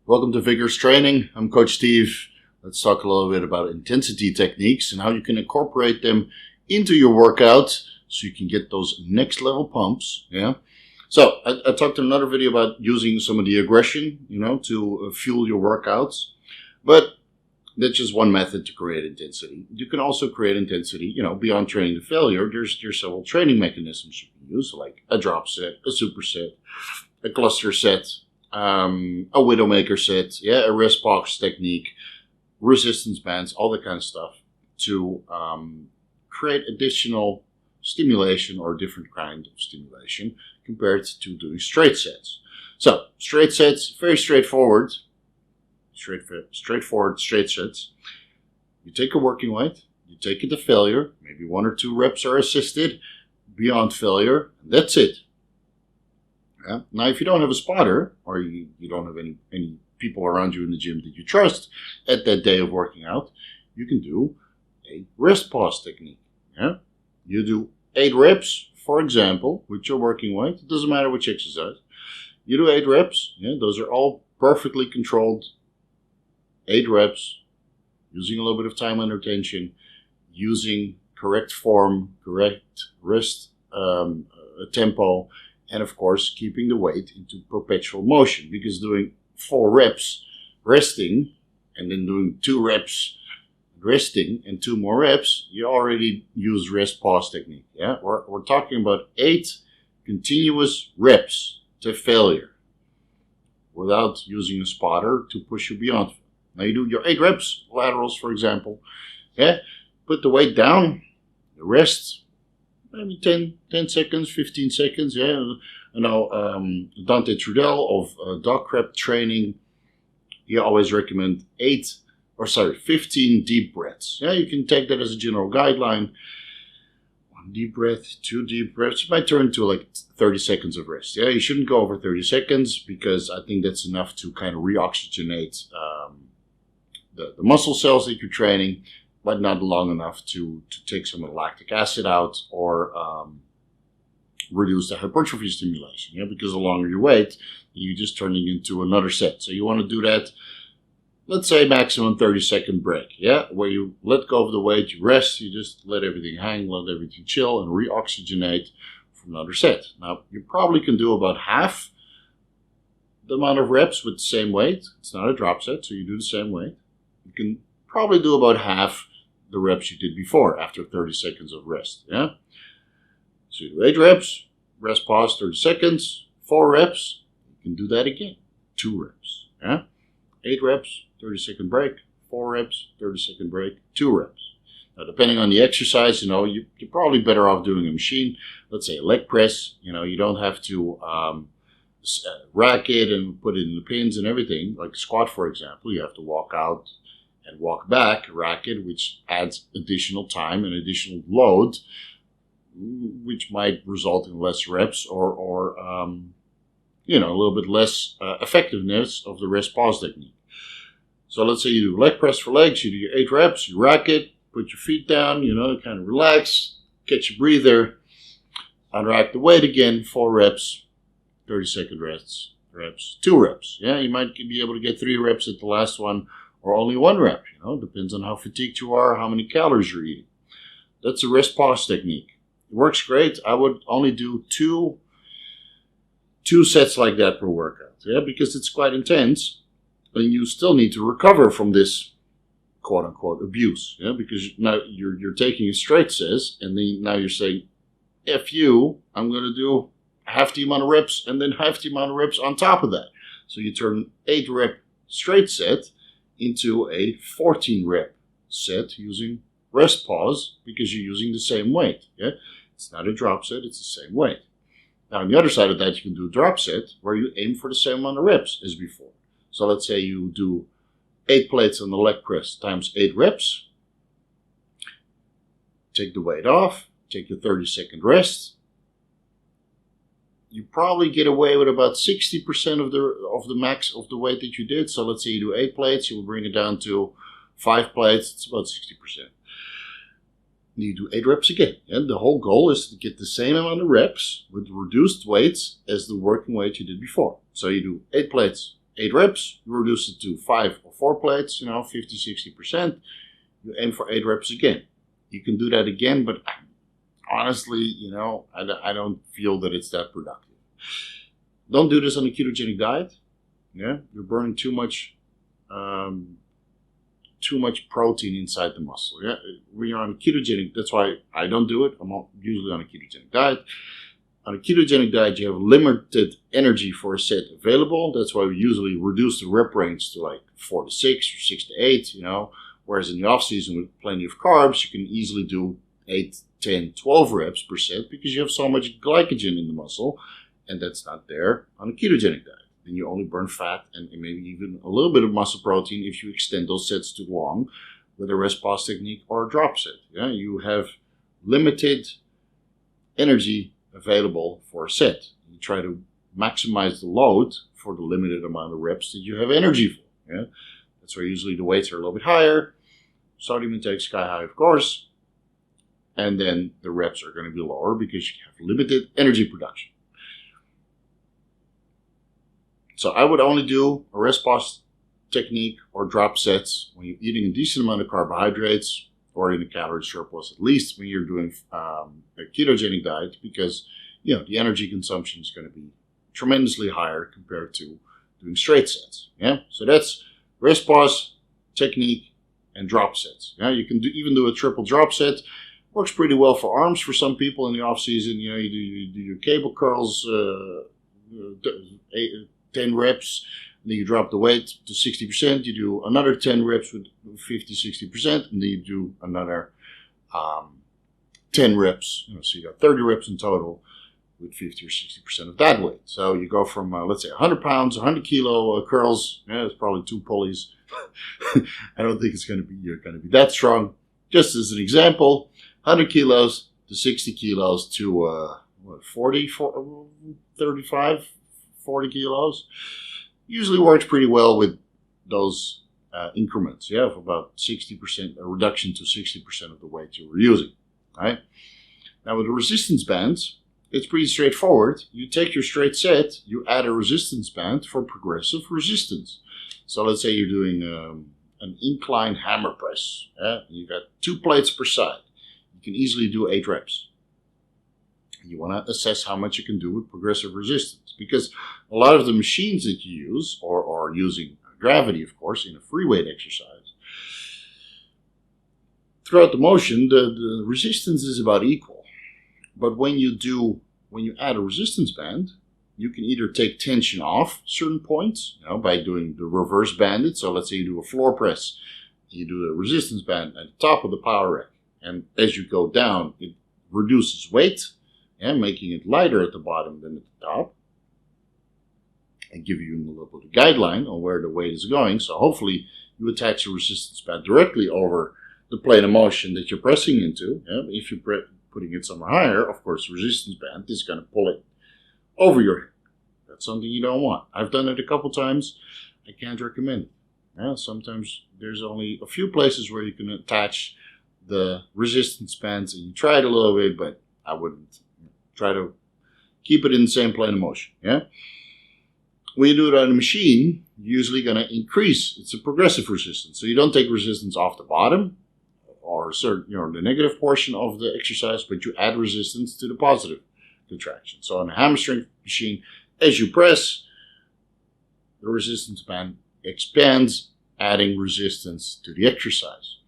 Welcome to Vigorous Training. I'm Coach Steve. Let's talk a little bit about intensity techniques and how you can incorporate them into your workout so you can get those next level pumps. Yeah. So I talked in another video about using some of the aggression, to fuel your workouts. But that's just one method to create intensity. You can also create intensity, beyond training to failure. There's several training mechanisms you can use, like a drop set, a superset, a cluster set, a Widowmaker set, a rest pause technique, resistance bands, all that kind of stuff to create additional stimulation or a different kind of stimulation compared to doing straight sets. So straight sets, very straightforward. Straightforward straight sets. You take a working weight, you take it to failure, maybe 1 or 2 reps are assisted, beyond failure, and that's it. Yeah. Now, if you don't have a spotter, or you don't have any people around you in the gym that you trust at that day of working out, you can do a rest pause technique. Yeah. You do 8 reps, for example, with your working weight. It doesn't matter which exercise. You do 8 reps. Yeah, those are all perfectly controlled 8 reps, using a little bit of time under tension, using correct form, correct wrist tempo, and of course keeping the weight into perpetual motion, because doing 4 reps resting and then doing 2 reps resting and 2 more reps, you already use rest pause technique. Yeah, we're talking about 8 continuous reps to failure without using a spotter to push you beyond. Now you do your 8 reps, laterals for example, put the weight down, rest, maybe 10 seconds, 15 seconds, Now, Dante Trudel of Dog Crap Training, he always recommend 15 deep breaths. Yeah, you can take that as a general guideline. 1 deep breath, 2 deep breaths. You might turn to like 30 seconds of rest. Yeah, you shouldn't go over 30 seconds because I think that's enough to kind of reoxygenate the muscle cells that you're training, but not long enough to take some of the lactic acid out or reduce the hypertrophy stimulation. Yeah, because the longer you wait, you're just turning into another set. So you want to do that, let's say maximum 30-second break. Yeah, where you let go of the weight, you rest, you just let everything hang, let everything chill, and reoxygenate for another set. Now, you probably can do about half the amount of reps with the same weight. It's not a drop set, so you do the same weight. You can probably do about half the reps you did before after 30 seconds of rest. Yeah. So you do 8 reps, rest pause 30 seconds, 4 reps. You can do that again. 2 reps. Yeah. 8 reps, 30-second break, 4 reps, 30-second break, 2 reps. Now, depending on the exercise, you're probably better off doing a machine. Let's say a leg press. You don't have to rack it and put it in the pins and everything. Like a squat, for example, you have to walk out and walk back, rack it, which adds additional time and additional load, which might result in less reps or a little bit less effectiveness of the rest pause technique. So let's say you do leg press for legs, you do your 8 reps, you rack it, put your feet down, kind of relax, catch a breather, unrack the weight again, 4 reps, 30-second reps, 2 reps. Yeah, you might be able to get 3 reps at the last one, or only 1 rep, depends on how fatigued you are, how many calories you're eating. That's a rest pause technique. It works great. I would only do two sets like that per workout, because it's quite intense, and you still need to recover from this quote-unquote abuse, because now you're taking a straight set, and then now you're saying, F you, I'm going to do half the amount of reps, and then half the amount of reps on top of that. So you turn 8 rep straight set into a 14 rep set using rest pause because you're using the same weight. Yeah, it's not a drop set, it's the same weight. Now on the other side of that, you can do a drop set where you aim for the same amount of reps as before. So let's say you do 8 plates on the leg press times 8 reps. Take the weight off, take your 30-second rest. You probably get away with about 60% of the max of the weight that you did. So let's say you do 8 plates, you will bring it down to 5 plates. It's about 60%. You do 8 reps again. And the whole goal is to get the same amount of reps with reduced weights as the working weight you did before. So you do 8 plates, 8 reps, you reduce it to 5 or 4 plates, 50, 60%. You aim for 8 reps again. You can do that again, but honestly, I don't feel that it's that productive. Don't do this on a ketogenic diet. Yeah, you're burning too much protein inside the muscle. Yeah, when you're on a ketogenic, that's why I don't do it. I'm usually on a ketogenic diet. On a ketogenic diet, you have limited energy for a set available. That's why we usually reduce the rep range to like 4 to 6 or 6 to 8, Whereas in the off season with plenty of carbs, you can easily do 8, 10, 12 reps per set because you have so much glycogen in the muscle, and that's not there on a ketogenic diet. Then you only burn fat and maybe even a little bit of muscle protein if you extend those sets too long with a rest pause technique or a drop set. Yeah, you have limited energy available for a set. You try to maximize the load for the limited amount of reps that you have energy for. Yeah, that's why usually the weights are a little bit higher. Sodium intake sky high, of course, and then the reps are going to be lower because you have limited energy production. So I would only do a rest pause technique or drop sets when you're eating a decent amount of carbohydrates or in a calorie surplus, at least when you're doing a ketogenic diet, because the energy consumption is going to be tremendously higher compared to doing straight sets. Yeah, so that's rest pause technique and drop sets. Yeah, you can even do a triple drop set. Works pretty well for arms for some people in the off season. You do your cable curls, 10 reps, and then you drop the weight to 60%. You do another 10 reps with 50, 60%, and then you do another 10 reps. So you got 30 reps in total with 50 or 60% of that weight. So you go from, let's say, 100 pounds, 100 kilo curls. Yeah, it's probably 2 pulleys. I don't think you're going to be that strong. Just as an example, 100 kilos to 60 kilos to 35, 40 kilos. Usually works pretty well with those increments. You have about 60%, a reduction to 60% of the weight you were using. Right? Now with the resistance bands, it's pretty straightforward. You take your straight set, you add a resistance band for progressive resistance. So let's say you're doing an incline hammer press. Yeah? You got 2 plates per side. You can easily do 8 reps. You want to assess how much you can do with progressive resistance, because a lot of the machines that you use, or using gravity, of course, in a free weight exercise, throughout the motion, the resistance is about equal. But when you add a resistance band, you can either take tension off certain points, by doing the reverse banded. So let's say you do a floor press, you do the resistance band at the top of the power rack, and as you go down, it reduces weight, and making it lighter at the bottom than at the top, and give you a little bit of guideline on where the weight is going. So hopefully you attach a resistance band directly over the plane of motion that you're pressing into. Yeah? If you're putting it somewhere higher, of course, the resistance band is going to pull it over your head. That's something you don't want. I've done it a couple times. I can't recommend it. Yeah? Sometimes there's only a few places where you can attach the resistance bands, and you try it a little bit, but I wouldn't. Try to keep it in the same plane of motion. Yeah. When you do it on a machine, you're usually going to increase. It's a progressive resistance, so you don't take resistance off the bottom or the negative portion of the exercise, but you add resistance to the positive contraction. So on a hammer strength machine, as you press, the resistance band expands, adding resistance to the exercise.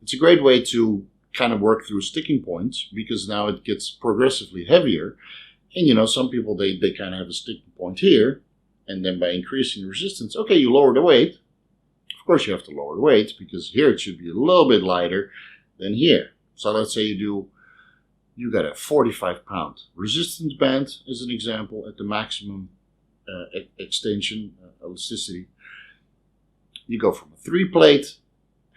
It's a great way to kind of work through sticking points, because now it gets progressively heavier, and some people they kind of have a sticking point here, and then by increasing resistance, okay, you lower the weight. Of course you have to lower the weight, because here it should be a little bit lighter than here. So let's say you got a 45-pound resistance band as an example at the maximum extension elasticity. You go from a 3-plate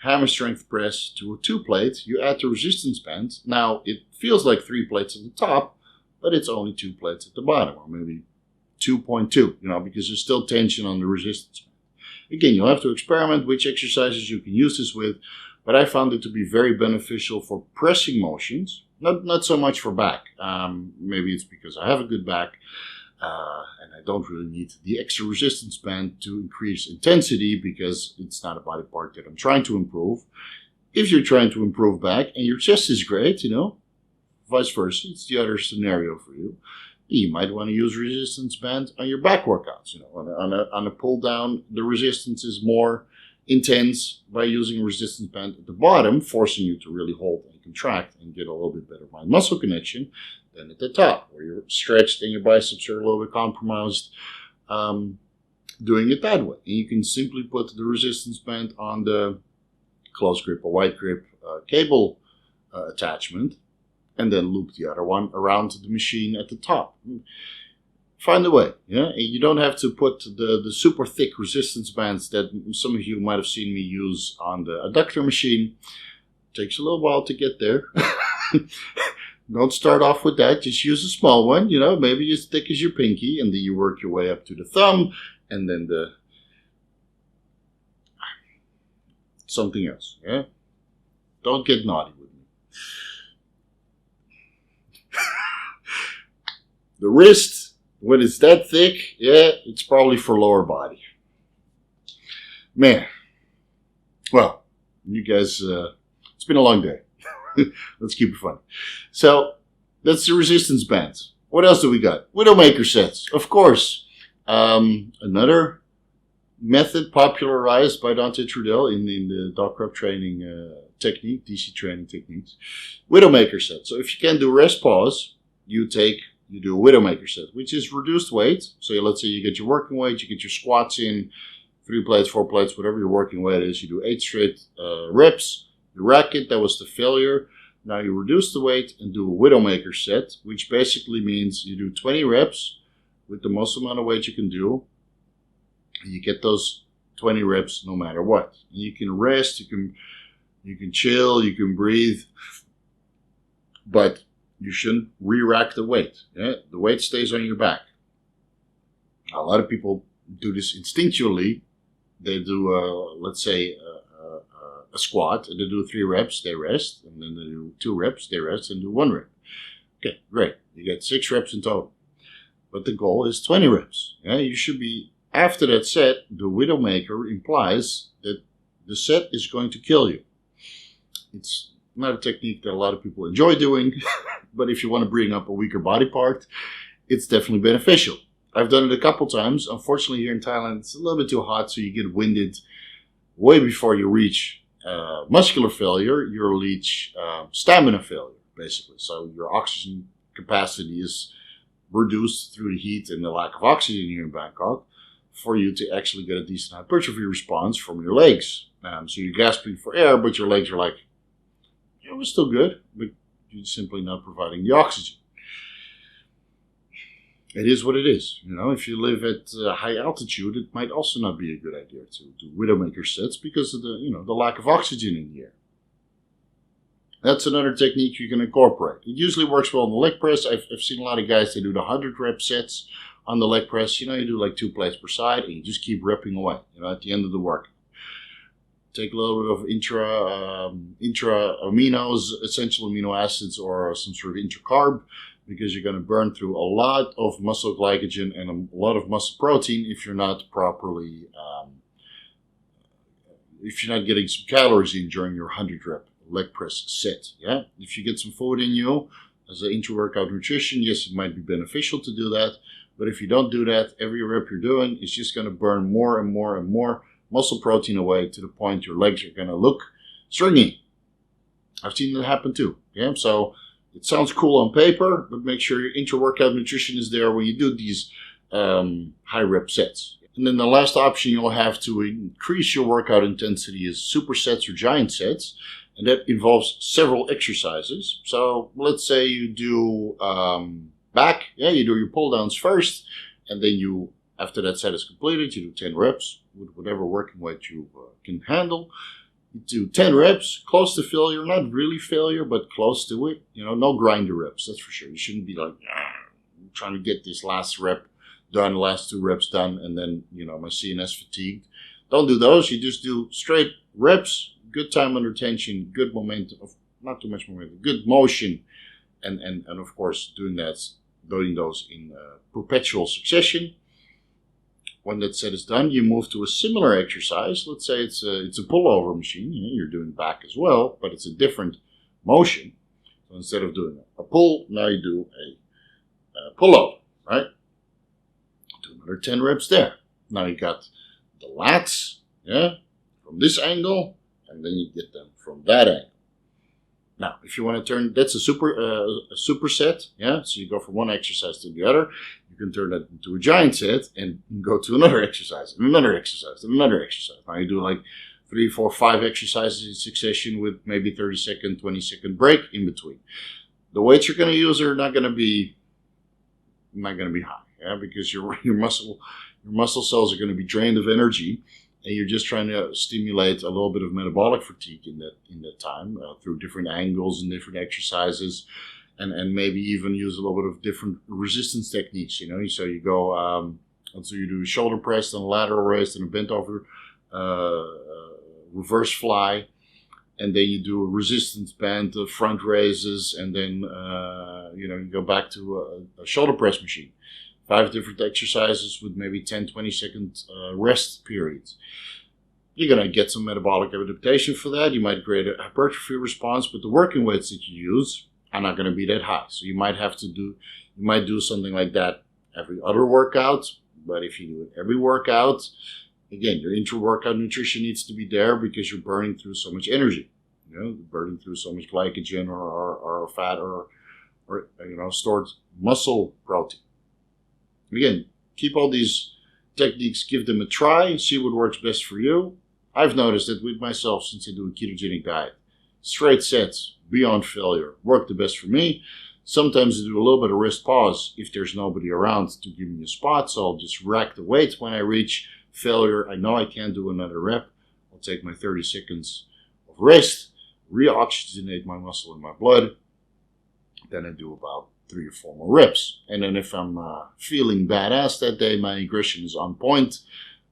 hammer strength press to a 2-plate, you add the resistance band. Now it feels like 3 plates at the top, but it's only 2 plates at the bottom, or maybe 2.2, because there's still tension on the resistance band. Again, you'll have to experiment which exercises you can use this with, but I found it to be very beneficial for pressing motions, not so much for back. Maybe it's because I have a good back, And I don't really need the extra resistance band to increase intensity because it's not a body part that I'm trying to improve. If you're trying to improve back and your chest is great, vice versa, it's the other scenario for you. You might want to use resistance band on your back workouts. On a pull down, the resistance is more intense by using resistance band at the bottom, forcing you to really hold and contract and get a little bit better mind muscle connection than at the top, where you're stretched and your biceps are a little bit compromised. Doing it that way, and you can simply put the resistance band on the close grip or wide grip cable attachment, and then loop the other one around the machine at the top. Find a way, and you don't have to put the super thick resistance bands that some of you might have seen me use on the adductor machine. Takes a little while to get there. Don't start off with that. Just use a small one, maybe as thick as your pinky, and then you work your way up to the thumb, and then something else. Yeah, don't get naughty with me. The wrist, when it's that thick, it's probably for lower body. Man, well, you guys, it's been a long day. Let's keep it fun. So, that's the resistance bands. What else do we got? Widowmaker sets, of course. Another method popularized by Dante Trudel in the dog crop training technique, DC training techniques. Widowmaker set. So if you can't do rest pause, you do a Widowmaker set, which is reduced weight. So let's say you get your working weight, you get your squats in, 3 plates, 4 plates, whatever your working weight is. You do 8 straight reps. You rack it. That was the failure. Now you reduce the weight and do a Widowmaker set, which basically means you do 20 reps with the most amount of weight you can do. You get those 20 reps no matter what. And you can rest, you can chill, you can breathe, but you shouldn't re-rack the weight. Yeah? The weight stays on your back. A lot of people do this instinctually. They do, let's say, a squat, and they do 3 reps, they rest, and then they do 2 reps, they rest, and do 1 rep. Okay, great. You get 6 reps in total. But the goal is 20 reps. Yeah? You should be, after that set, the Widowmaker implies that the set is going to kill you. It's not a technique that a lot of people enjoy doing, but if you want to bring up a weaker body part, it's definitely beneficial. I've done it a couple times. Unfortunately, here in Thailand, it's a little bit too hot, so you get winded way before you reach muscular failure. You'll reach stamina failure, basically. So your oxygen capacity is reduced through the heat and the lack of oxygen here in Bangkok for you to actually get a decent hypertrophy response from your legs. So you're gasping for air, but your legs are like, yeah, we're still good, but you're simply not providing the oxygen. It is what it is. If you live at high altitude, it might also not be a good idea to do Widowmaker sets because of the lack of oxygen in the air. That's another technique you can incorporate. It usually works well on the leg press. I've seen a lot of guys, they do the 100 rep sets on the leg press. You do like 2 plates per side, and you just keep repping away, at the end of the work. Take a little bit of intra aminos, essential amino acids, or some sort of intracarb, because you're going to burn through a lot of muscle glycogen and a lot of muscle protein if you're not properly, if you're not getting some calories in during your 100 rep leg press set. Yeah, if you get some food in you as an intra-workout nutrition, yes, it might be beneficial to do that. But if you don't do that, every rep you're doing is just going to burn more and more and more muscle protein away to the point your legs are going to look stringy. I've seen that happen too. Yeah, so it sounds cool on paper, but make sure your intra-workout nutrition is there when you do these high rep sets. And then the last option you'll have to increase your workout intensity is supersets or giant sets. And that involves several exercises. So let's say you do back. Yeah, you do your pull downs first. And then after that set is completed, you do 10 reps with whatever working weight you can handle. You do 10 reps, close to failure, not really failure, but close to it. No grinder reps, that's for sure. You shouldn't be like, trying to get this last rep done, last 2 reps done, and then, my CNS fatigued. Don't do those. You just do straight reps, good time under tension, good momentum, not too much momentum, good motion, and of course, doing that doing those in perpetual succession. When that set is done, you move to a similar exercise. Let's say it's a pullover machine. You're doing back as well, but it's a different motion. So instead of doing a pull, now you do a pullover, right? Do another 10 reps there. Now you got the lats, from this angle, and then you get them from that angle. Now, if you want to turn, that's a superset, so you go from one exercise to the other. You can turn that into a giant set and go to another exercise, and another exercise, and another exercise. Now you do like 3, 4, 5 exercises in succession with maybe 30-second, 20-second break in between. The weights you're going to use are not going to be high, because your muscle cells are going to be drained of energy, and you're just trying to stimulate a little bit of metabolic fatigue in that time through different angles and different exercises, and maybe even use a little bit of different resistance techniques. So you go, so you do a shoulder press, then a lateral raise, then a bent over reverse fly, and then you do a resistance band, front raises, and then you go back to a shoulder press machine. 5 different exercises with maybe 10, 20-second rest periods. You're going to get some metabolic adaptation for that. You might create a hypertrophy response, but the working weights that you use are not going to be that high. So you might do something like that every other workout. But if you do it every workout, again, your intra-workout nutrition needs to be there because you're burning through so much energy. Burning through so much glycogen or fat or stored muscle protein. Again, keep all these techniques, give them a try, see what works best for you. I've noticed that with myself, since I do a ketogenic diet, straight sets, beyond failure, work the best for me. Sometimes I do a little bit of rest pause if there's nobody around to give me a spot, so I'll just rack the weight when I reach failure. I know I can't do another rep. I'll take my 30 seconds of rest, reoxygenate my muscle and my blood. Then I do about 3 or 4 more reps. And then if I'm feeling badass that day, my aggression is on point,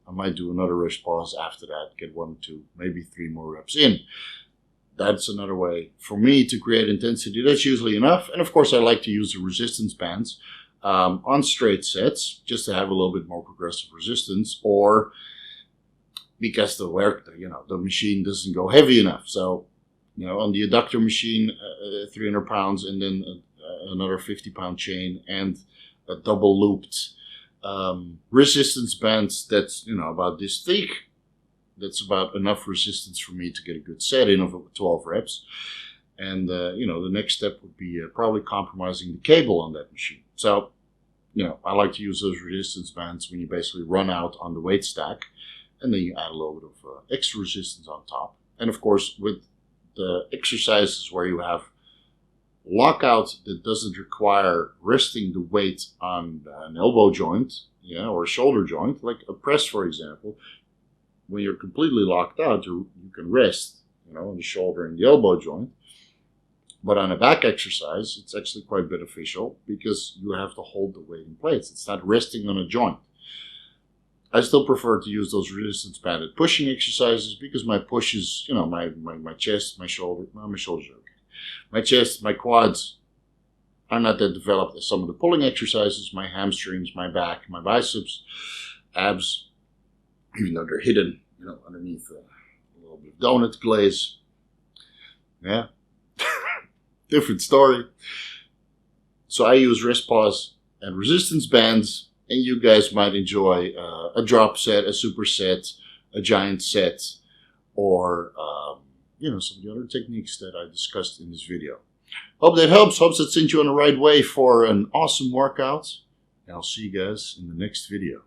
I might do another rest pause after that, get 1, 2, maybe 3 more reps in. That's another way for me to create intensity. That's usually enough. And of course, I like to use the resistance bands on straight sets just to have a little bit more progressive resistance, or because the machine doesn't go heavy enough. So, on the adductor machine, 300 pounds, and then another 50-pound chain, and a double looped resistance band that's about this thick. That's about enough resistance for me to get a good set in of 12 reps. And the next step would be probably compromising the cable on that machine. So I like to use those resistance bands when you basically run out on the weight stack, and then you add a little bit of extra resistance on top. And of course, with the exercises where you have lockout that doesn't require resting the weight on an elbow joint, or a shoulder joint, like a press, for example. When you're completely locked out, you can rest, on the shoulder and the elbow joint. But on a back exercise, it's actually quite beneficial because you have to hold the weight in place. It's not resting on a joint. I still prefer to use those resistance banded pushing exercises because my pushes, my chest, my shoulder, my shoulders are okay. My chest, my quads are not that developed as some of the pulling exercises. My hamstrings, my back, my biceps, abs, even though they're hidden, underneath a little bit of donut glaze. Yeah. Different story. So I use rest pause and resistance bands, and you guys might enjoy a drop set, a superset, a giant set, or some of the other techniques that I discussed in this video. Hope that helps. Hope that sent you on the right way for an awesome workout. And I'll see you guys in the next video.